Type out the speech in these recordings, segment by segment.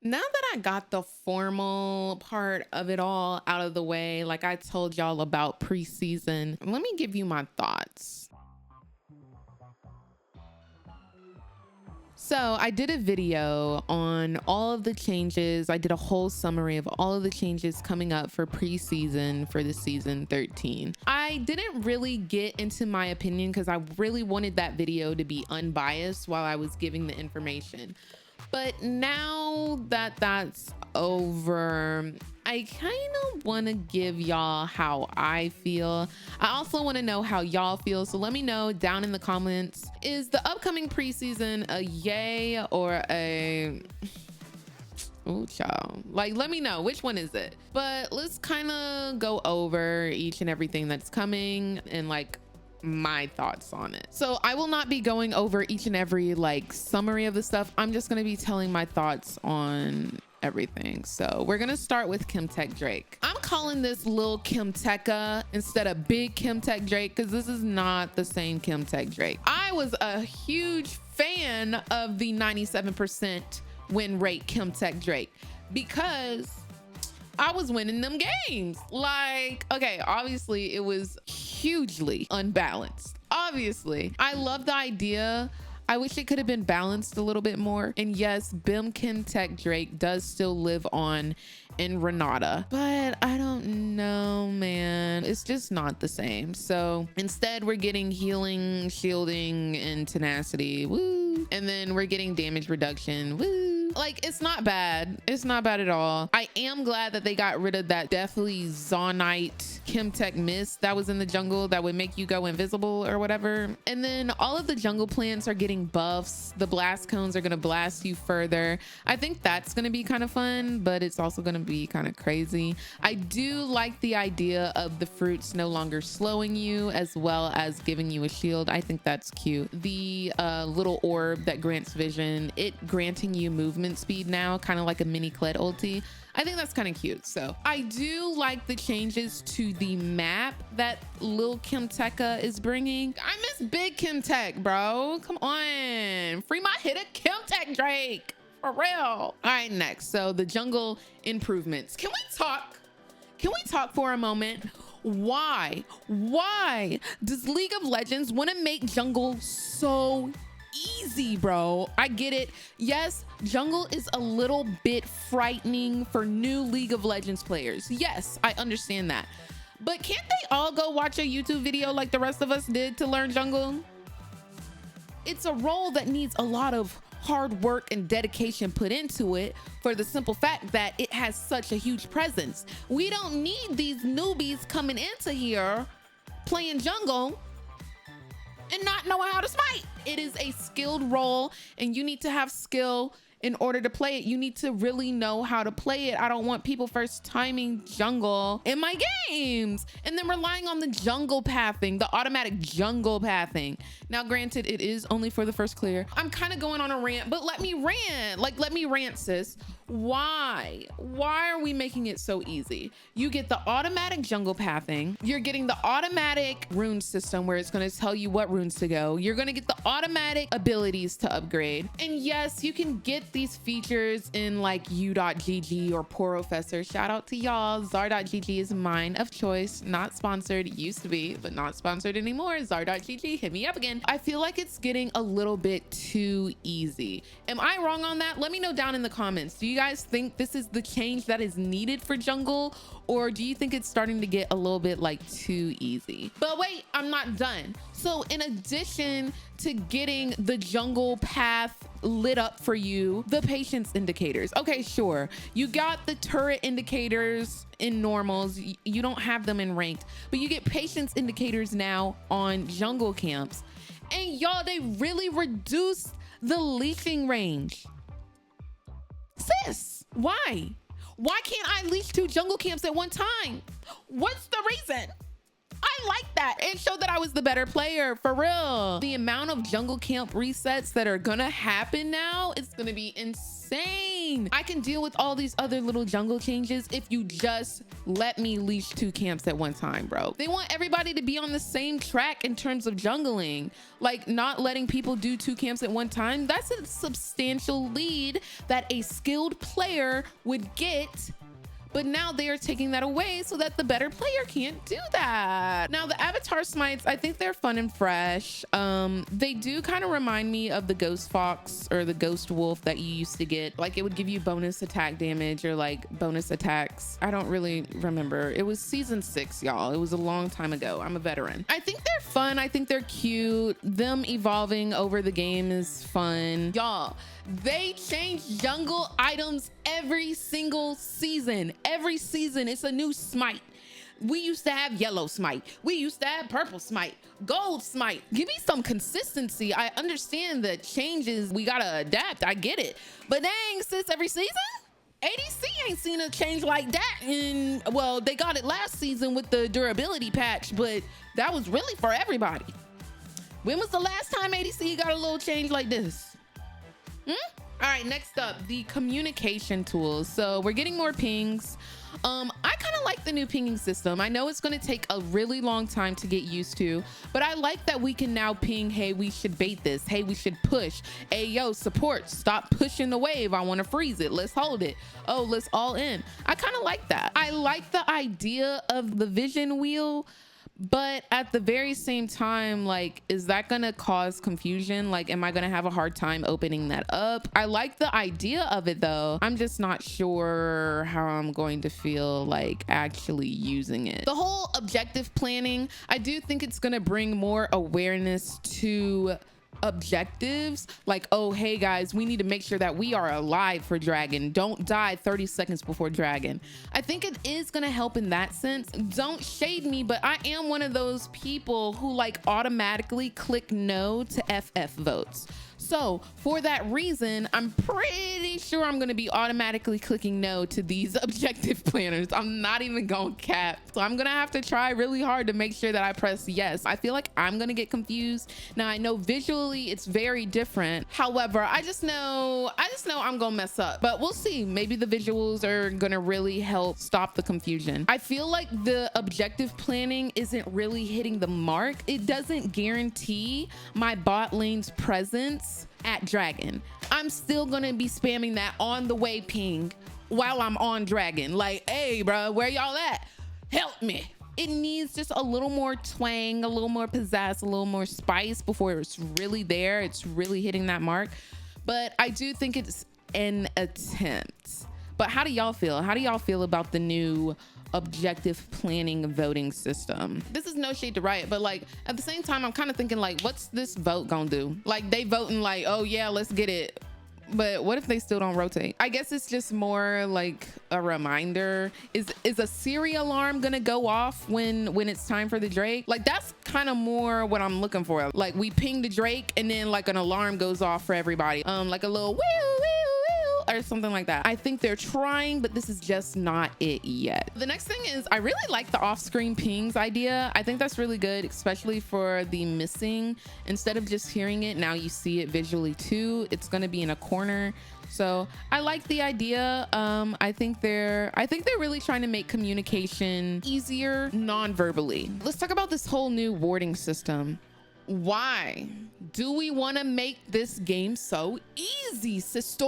Now that I got the formal part of it all out of the way, like I told y'all about preseason, let me give you my thoughts. So I did a video on all of the changes. I did a whole summary of all of the changes coming up for preseason for the season 13. I didn't really get into my opinion because I really wanted that video to be unbiased while I was giving the information. But now that that's over, I kind of want to give y'all how I feel. I also want to know how y'all feel. So let me know down in the comments. Is the upcoming preseason a yay or a... Oh, child. Like, let me know. Which one is it? But let's kind of go over each and everything that's coming and like my thoughts on it. So I will not be going over each and every like summary of the stuff. I'm just going to be telling my thoughts on everything. So we're going to start with Chemtech Drake. I'm calling this Lil Chemtech instead of Big Chemtech Drake because this is not the same Chemtech Drake. I was a huge fan of the 97% win rate Chemtech Drake because I was winning them games. Like, okay, obviously it was hugely unbalanced. Obviously, I love the idea. I wish it could have been balanced a little bit more. And yes, Bim Chemtech Drake does still live on in Renata, but I don't know, man. It's just not the same. So instead we're getting healing, shielding, and tenacity. Woo. And then we're getting damage reduction. Woo. Like, it's not bad. It's not bad at all. I am glad that they got rid of that deathly Zonite Chemtech mist that was in the jungle that would make you go invisible or whatever. And then all of the jungle plants are getting buffs. The blast cones are going to blast you further. I think that's going to be kind of fun, but it's also going to be kind of crazy. I do like the idea of the fruits no longer slowing you as well as giving you a shield. I think that's cute. The little orb that grants vision, it granting you movement speed now, kind of like a mini Kled ulti. I think that's kind of cute. So I do like the changes to the map that Lil Chemtech is bringing. I miss Big Chemtech, bro. Come on, free my hitter Chemtech Drake. For real. All right, next. So the jungle improvements. Can we talk for a moment? Why does League of Legends want to make jungle so easy, bro? I get it. Yes, jungle is a little bit frightening for new League of Legends players. Yes, I understand that. But can't they all go watch a YouTube video like the rest of us did to learn jungle? It's a role that needs a lot of hard work and dedication put into it for the simple fact that it has such a huge presence. We don't need these newbies coming into here playing jungle and not knowing how to smite. It is a skilled role and you need to have skill in order to play it. You need to really know how to play it. I don't want people first timing jungle in my games and then relying on the jungle pathing, the automatic jungle pathing. Now, granted, it is only for the first clear. I'm kind of going on a rant, but let me rant. Like, let me rant, sis. Why are we making it so easy? You get the automatic jungle pathing. You're getting the automatic rune system where it's going to tell you what runes to go. You're going to get the automatic abilities to upgrade. And yes, you can get these features in like u.gg or Porofessor. Shout out to y'all. Zar.gg is mine of choice. Not sponsored. It used to be, but not sponsored anymore. Zar.gg, hit me up again. I feel like it's getting a little bit too easy. Am I wrong on that? Let me know down in the comments. Do you guys think this is the change that is needed for jungle, or do you think it's starting to get a little bit like too easy? But wait, I'm not done. So in addition to getting the jungle path lit up for you, the patience indicators. Okay, sure. You got the turret indicators in normals. You don't have them in ranked, but you get patience indicators now on jungle camps. And y'all, they really reduced the leashing range. Sis, why can't I leash 2 jungle camps at one time? What's the reason? I like that. It showed that I was the better player, for real. The amount of jungle camp resets that are gonna happen now, it's gonna be insane. fine. I can deal with all these other little jungle changes if you just let me leash 2 camps at one time, bro. They want everybody to be on the same track in terms of jungling. Like, not letting people do 2 camps at one time, that's a substantial lead that a skilled player would get. But now they are taking that away so that the better player can't do that. Now, the avatar smites, I think they're fun and fresh. They do kind of remind me of the ghost fox or the ghost wolf that you used to get. Like, it would give you bonus attack damage or like bonus attacks. I don't really remember. It was season 6, y'all. It was a long time ago. I'm a veteran. I think they're fun. I think they're cute. Them evolving over the game is fun. Y'all, they change jungle items every single season. Every season it's a new smite. We used to have yellow smite. We used to have purple smite, gold smite. Give me some consistency. I understand the changes. We gotta adapt. I get it. But dang, sis, every season? ADC ain't seen a change like that in, well, they got it last season with the durability patch, but that was really for everybody. When was the last time ADC got a little change like this? All right, next up, the communication tools. So we're getting more pings. I kind of like the new pinging system. I know it's going to take a really long time to get used to, but I like that we can now ping, hey, we should bait this. Hey, we should push. Hey, yo, support, stop pushing the wave. I want to freeze it. Let's hold it. Oh, let's all in. I kind of like that. I like the idea of the vision wheel, but at the very same time, like, is that gonna cause confusion? Like, am I gonna have a hard time opening that up? I like the idea of it though. I'm just not sure how I'm going to feel like actually using it. The whole objective planning, I do think it's gonna bring more awareness to objectives. Like, oh, hey guys, we need to make sure that we are alive for dragon. Don't die 30 seconds before dragon. I think it is gonna help in that sense. Don't shade me, but I am one of those people who like automatically click no to FF votes. So for that reason, I'm pretty sure I'm gonna be automatically clicking no to these objective planners. I'm not even gonna cap. So I'm gonna have to try really hard to make sure that I press yes. I feel like I'm gonna get confused. Now I know visually it's very different. However, I just know I'm gonna mess up, but we'll see. Maybe the visuals are gonna really help stop the confusion. I feel like the objective planning isn't really hitting the mark. It doesn't guarantee my bot lane's presence at dragon. I'm still gonna be spamming that on the way ping while I'm on dragon. Like, hey bro, where y'all at? Help me. It needs just a little more twang, a little more pizzazz, a little more spice before it's really there. It's really hitting that mark. But I do think it's an attempt. But how do y'all feel? How do y'all feel about the new objective planning voting system? This is no shade to Riot, but like at the same time, I'm kind of thinking like, what's this vote gonna do? Like they voting like, oh yeah, let's get it. But what if they still don't rotate? I guess it's just more like a reminder. Is a Siri alarm gonna go off when it's time for the Drake? Like that's kind of more what I'm looking for. Like we ping the Drake and then like an alarm goes off for everybody. Like a little woo woo or something like that. I think they're trying, but this is just not it yet. The next thing is I really like the off-screen pings idea. I think that's really good, especially for the missing. Instead of just hearing it, now you see it visually too. It's going to be in a corner. So I like the idea. I think they're really trying to make communication easier non-verbally. Let's talk about this whole new warding system. Why do we want to make this game so easy, sister?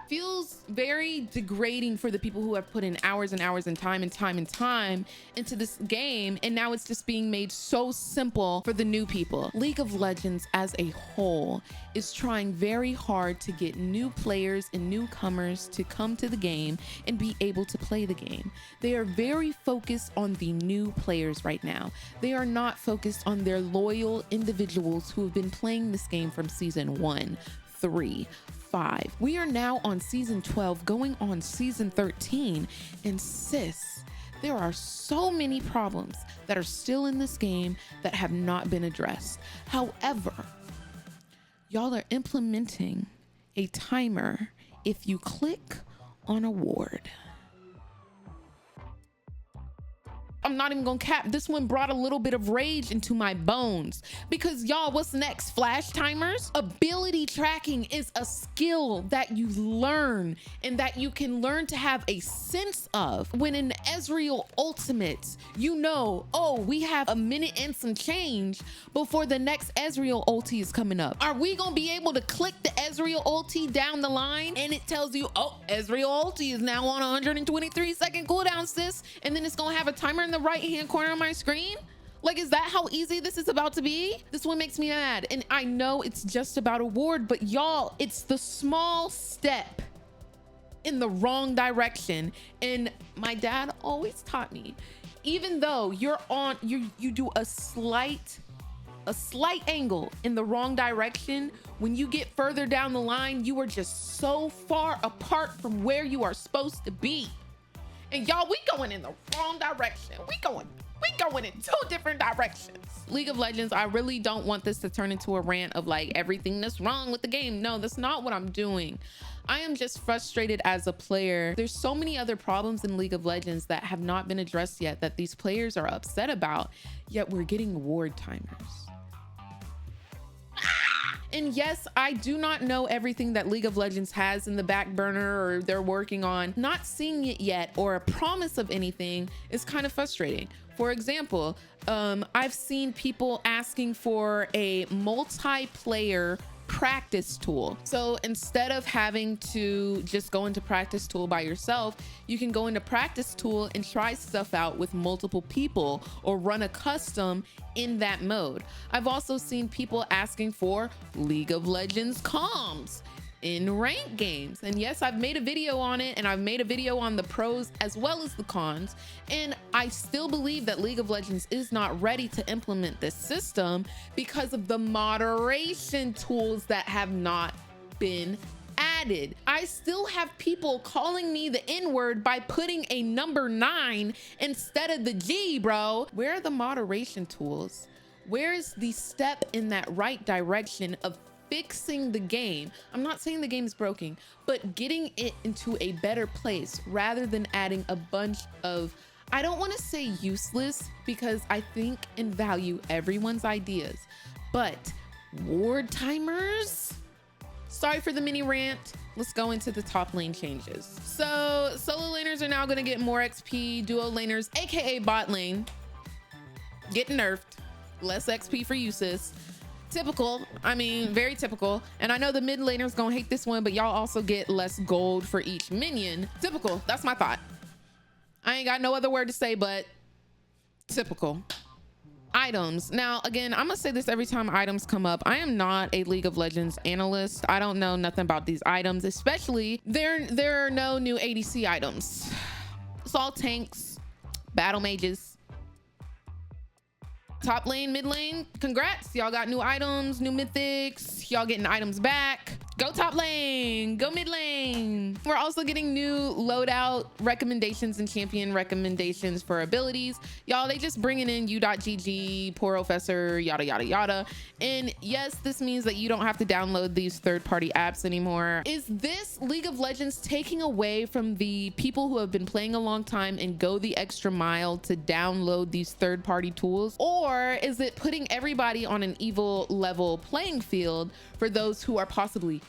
Feels very degrading for the people who have put in hours and hours and time into this game, and now it's just being made so simple for the new people. League of Legends as a whole is trying very hard to get new players and newcomers to come to the game and be able to play the game. They are very focused on the new players right now. They are not focused on their loyal individuals who have been playing this game from season 1, 3, 5. We are now on season 12, going on season 13, and sis, there are so many problems that are still in this game that have not been addressed. However, y'all are implementing a timer if you click on a ward. I'm not even gonna cap. This one brought a little bit of rage into my bones because y'all, what's next? Flash timers? Ability tracking is a skill that you learn and that you can learn to have a sense of. When in Ezreal Ultimate, you know, oh, we have a minute and some change before the next Ezreal ulti is coming up. Are we gonna be able to click the Ezreal ulti down the line and it tells you, oh, Ezreal ulti is now on 123-second cooldown, sis, and then it's gonna have a timer in the right hand corner of my screen? Like, is that how easy this is about to be? This one makes me mad. And I know it's just about a ward, but y'all, it's the small step in the wrong direction. And my dad always taught me, even though you're on, you do a slight angle in the wrong direction, when you get further down the line, you are just so far apart from where you are supposed to be. And y'all, we going in the wrong direction. We going in two different directions. League of Legends, I really don't want this to turn into a rant of like everything that's wrong with the game. No, that's not what I'm doing. I am just frustrated as a player. There's so many other problems in League of Legends that have not been addressed yet that these players are upset about, yet we're getting ward timers. And yes, I do not know everything that League of Legends has in the back burner or they're working on. Not seeing it yet or a promise of anything is kind of frustrating. For example, I've seen people asking for a multiplayer practice tool. So instead of having to just go into practice tool by yourself, you can go into practice tool and try stuff out with multiple people or run a custom in that mode. I've also seen people asking for League of Legends comms in ranked games. And yes, I've made a video on it, and I've made a video on the pros as well as the cons. And I still believe that League of Legends is not ready to implement this system because of the moderation tools that have not been added. I still have people calling me the N-word by putting a number 9 instead of the G, bro. Where are the moderation tools? Where's the step in that right direction of fixing the game? I'm not saying the game is broken, but getting it into a better place rather than adding a bunch of, I don't want to say useless because I think and value everyone's ideas, but ward timers? Sorry for the mini rant. Let's go into the top lane changes. So solo laners are now going to get more XP. Duo laners, aka bot lane, getting nerfed. Less XP for you, sis. Typical, I mean, very typical. And I know the mid laners gonna hate this one, but y'all also get less gold for each minion. Typical, that's my thought. I ain't got no other word to say, but typical. Items. Now, again, I'm gonna say this every time items come up. I am not a League of Legends analyst. I don't know nothing about these items, especially there are no new ADC items. It's all tanks, battle mages. Top lane, mid lane, congrats. Y'all got new items, new mythics. Y'all getting items back. Go top lane, go mid lane. We're also getting new loadout recommendations and champion recommendations for abilities. Y'all, they just bringing in u.gg, Professor, yada, yada, yada. And yes, this means that you don't have to download these third-party apps anymore. Is this League of Legends taking away from the people who have been playing a long time and go the extra mile to download these third-party tools? Or is it putting everybody on an evil level playing field for those who are possibly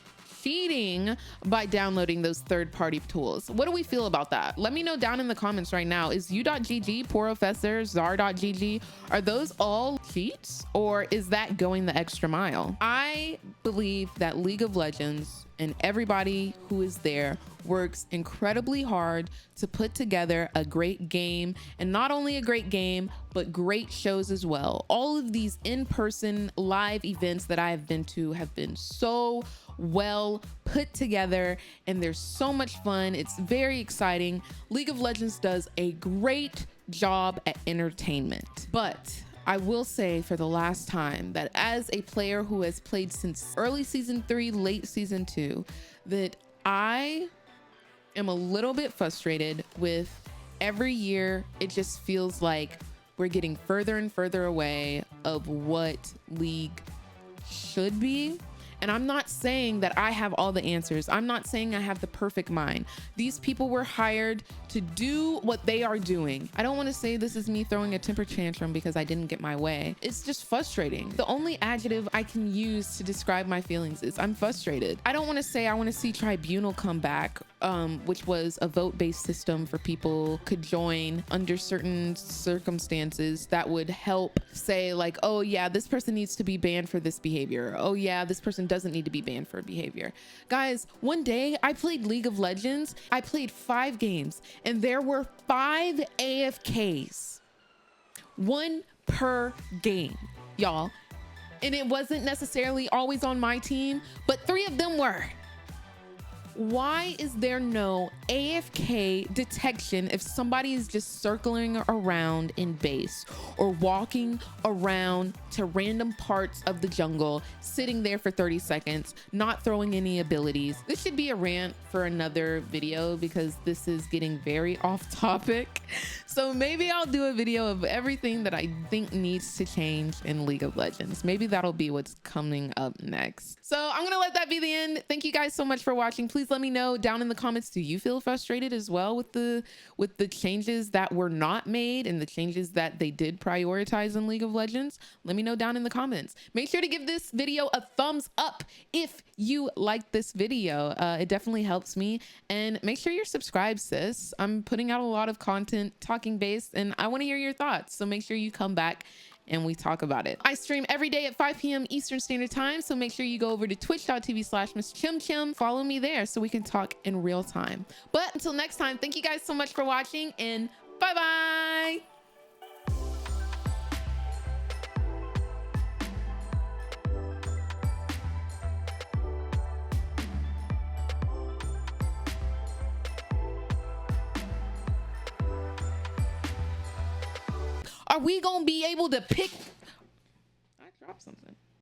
cheating by downloading those third-party tools? What do we feel about that? Let me know down in the comments right now. Is u.gg, Professor, zar.gg, are those all cheats, or is that going the extra mile? I believe that League of Legends and everybody who is there works incredibly hard to put together a great game, and not only a great game, but great shows as well. All of these in-person live events that I have been to have been so well put together, and there's so much fun. It's very exciting. League of Legends does a great job at entertainment. But I will say for the last time that as a player who has played since early season 3, late season 2, that I am a little bit frustrated with every year. It just feels like we're getting further and further away of what League should be. And I'm not saying that I have all the answers. I'm not saying I have the perfect mind. These people were hired to do what they are doing. I don't want to say this is me throwing a temper tantrum because I didn't get my way. It's just frustrating. The only adjective I can use to describe my feelings is I'm frustrated. I don't want to say I want to see tribunal come back, which was a vote-based system for people could join under certain circumstances that would help say like, oh yeah, this person needs to be banned for this behavior. Oh yeah, this person doesn't need to be banned for behavior. Guys, one day I played League of Legends. I played 5 games and there were 5 AFKs. 1 per game, y'all. And it wasn't necessarily always on my team, but 3 of them were. Why is there no AFK detection if somebody is just circling around in base or walking around to random parts of the jungle, sitting there for 30 seconds, not throwing any abilities? This should be a rant for another video because this is getting very off topic. So maybe I'll do a video of everything that I think needs to change in League of Legends. Maybe that'll be what's coming up next. So I'm gonna let that be the end. Thank you guys so much for watching. Please let me know down in the comments, do you feel frustrated as well with the changes that were not made and the changes that they did prioritize in League of Legends? Let me know down in the comments. Make sure to give this video a thumbs up if you like this video. It definitely helps me. And make sure you're subscribed, sis. I'm putting out a lot of content talking based and I want to hear your thoughts. So make sure you come back and we talk about it. I stream every day at 5 p.m. Eastern Standard Time, so make sure you go over to twitch.tv/MissChemChem. Follow me there so we can talk in real time. But until next time, thank you guys so much for watching and bye-bye. Are we gonna be able to pick